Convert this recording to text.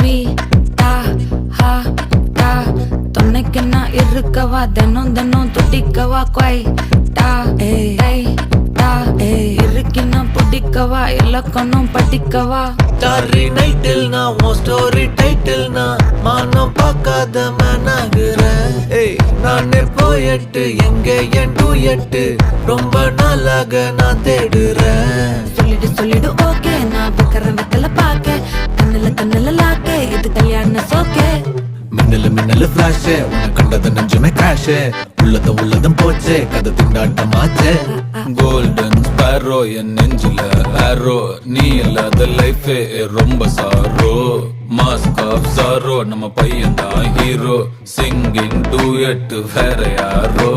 ஸ்வீட்டா ஹா டா துணைக்கு நான் இருக்கவா தினம் தினம் துடிக்கவா குவைட்டா டா இருக்கு நான் பிடிக்கவா இலக்கணம் படிக்கவா ஸ்டாரி நைட்டில் நான் உன் ஸ்டோரி டைட்டில் நான் மானம் பார்க்காத மேனாகிறேன். நானே போயட்டு எங்க என் டூயட்டு ரொம்ப நாளாக நான் தேடுறேன். சொல்லிடு ஓகே நான் வைக்கிற வெத்தல பாக்க கண்ணுல லாக்கே இது கல்யாண சோக்கே. மின்னலு ஃபிளாஷ் உன்னை கண்டது நெஞ்சுமே கிராஷ் உள்ளதும் போச்சே கதை திண்டாட்டமாச்சே. கோல்டன் ஸ்பேரோ என் நெஞ்சில ஆரோ நீ இல்லாத லைஃபே ரொம்ப சாரோ. மாஸ்க் ஆஃப் சாரோ நம்ம பையன் தான் ஹீரோ சிங்கிங் டூயட் வேற யாரோ.